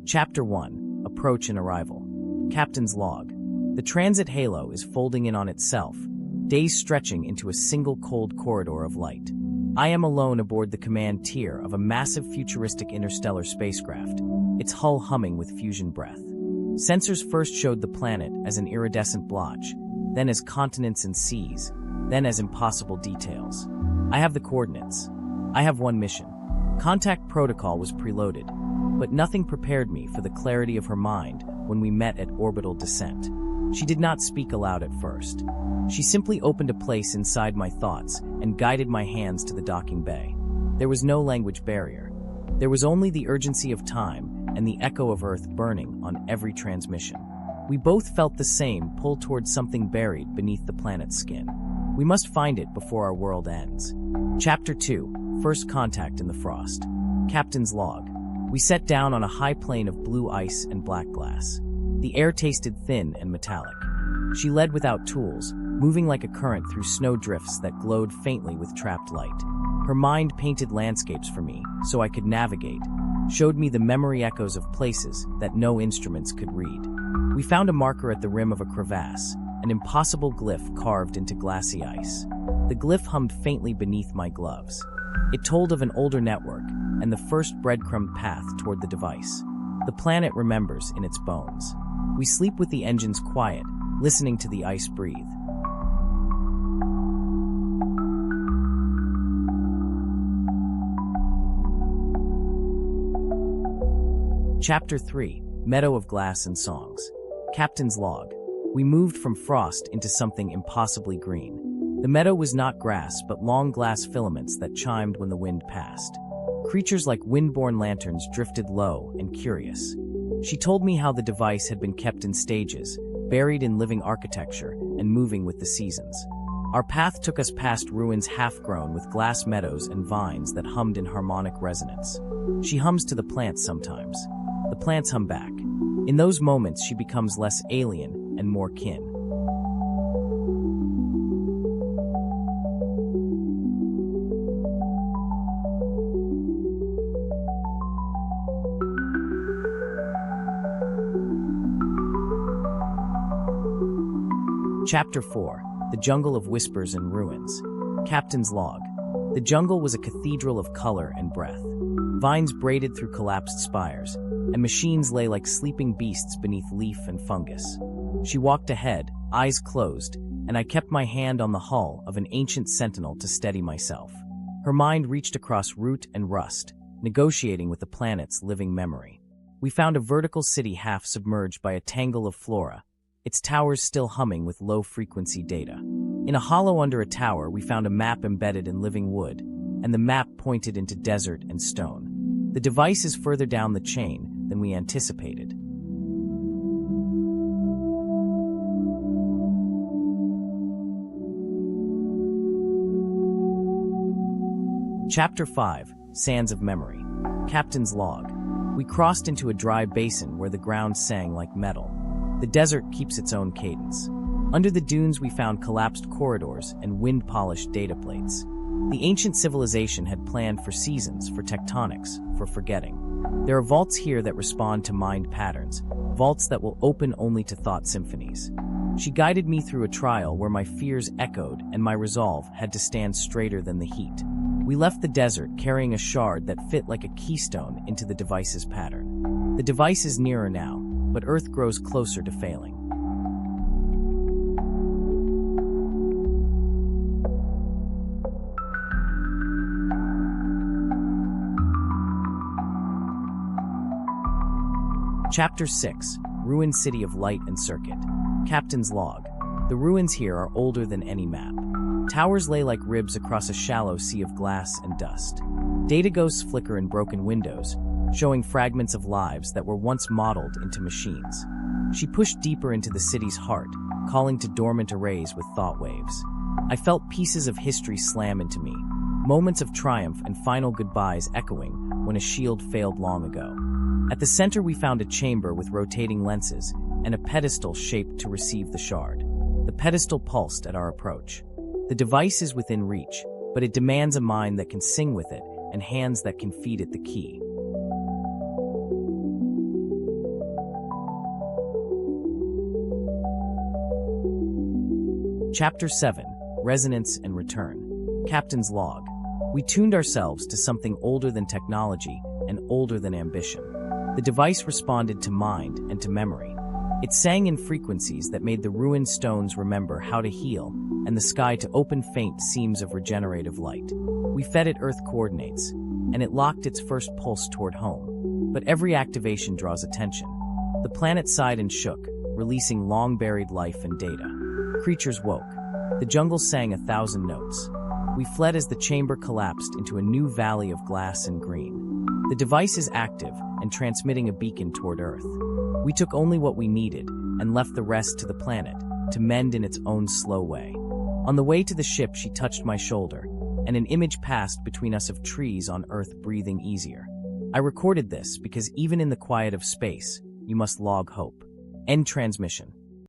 Chapter 1. Approach and Arrival. Captain's Log. The transit halo is folding in on itself, days stretching into a single cold corridor of light. I am alone aboard the command tier of a massive futuristic interstellar spacecraft, its hull humming with fusion breath. Sensors first showed the planet as an iridescent blotch, then as continents and seas, then as impossible details. I have the coordinates. I have one mission. Contact protocol was preloaded, but nothing prepared me for the clarity of her mind when we met at orbital descent. She did not speak aloud at first. She simply opened a place inside my thoughts and guided my hands to the docking bay. There was no language barrier. There was only the urgency of time and the echo of Earth burning on every transmission. We both felt the same pull towards something buried beneath the planet's skin. We must find it before our world ends. Chapter 2. First Contact in the Frost. Captain's Log. We set down on a high plain of blue ice and black glass. The air tasted thin and metallic. She led without tools, moving like a current through snow drifts that glowed faintly with trapped light. Her mind painted landscapes for me so I could navigate, showed me the memory echoes of places that no instruments could read. We found a marker at the rim of a crevasse, an impossible glyph carved into glassy ice. The glyph hummed faintly beneath my gloves. It told of an older network and the first breadcrumb path toward the device. The planet remembers in its bones. We sleep with the engines quiet, listening to the ice breathe. Chapter 3. Meadow of Glass and Songs. Captain's Log. We moved from frost into something impossibly green. The meadow was not grass but long glass filaments that chimed when the wind passed. Creatures like wind-borne lanterns drifted low and curious. She told me how the device had been kept in stages, buried in living architecture and moving with the seasons. Our path took us past ruins half-grown with glass meadows and vines that hummed in harmonic resonance. She hums to the plants sometimes. The plants hum back. In those moments she becomes less alien and more kin. Chapter 4. The Jungle of Whispers and Ruins. Captain's Log. The jungle was a cathedral of color and breath. Vines braided through collapsed spires, and machines lay like sleeping beasts beneath leaf and fungus. She walked ahead, eyes closed, and I kept my hand on the hull of an ancient sentinel to steady myself. Her mind reached across root and rust, negotiating with the planet's living memory. We found a vertical city half submerged by a tangle of flora, its towers still humming with low-frequency data. In a hollow under a tower, we found a map embedded in living wood, and the map pointed into desert and stone. The device is further down the chain than we anticipated. Chapter 5. Sands of Memory. Captain's Log. We crossed into a dry basin where the ground sang like metal. The desert keeps its own cadence. Under the dunes we found collapsed corridors and wind-polished data plates. The ancient civilization had planned for seasons, for tectonics, for forgetting. There are vaults here that respond to mind patterns, vaults that will open only to thought symphonies. She guided me through a trial where my fears echoed and my resolve had to stand straighter than the heat. We left the desert carrying a shard that fit like a keystone into the device's pattern. The device is nearer now, but Earth grows closer to failing. Chapter 6. Ruined City of Light and Circuit. Captain's Log. The ruins here are older than any map. Towers lay like ribs across a shallow sea of glass and dust. Data ghosts flicker in broken windows, showing fragments of lives that were once modeled into machines. She pushed deeper into the city's heart, calling to dormant arrays with thought waves. I felt pieces of history slam into me, moments of triumph and final goodbyes echoing when a shield failed long ago. At the center we found a chamber with rotating lenses and a pedestal shaped to receive the shard. The pedestal pulsed at our approach. The device is within reach, but it demands a mind that can sing with it and hands that can feed it the key. Chapter 7, Resonance and Return. Captain's Log. We tuned ourselves to something older than technology and older than ambition. The device responded to mind and to memory. It sang in frequencies that made the ruined stones remember how to heal and the sky to open faint seams of regenerative light. We fed it Earth coordinates, and it locked its first pulse toward home. But every activation draws attention. The planet sighed and shook, releasing long-buried life and data. Creatures woke. The jungle sang 1,000 notes. We fled as the chamber collapsed into a new valley of glass and green. The device is active and transmitting a beacon toward Earth. We took only what we needed and left the rest to the planet to mend in its own slow way. On the way to the ship, she touched my shoulder, and an image passed between us of trees on Earth breathing easier. I recorded this because even in the quiet of space, you must log hope. End transmission.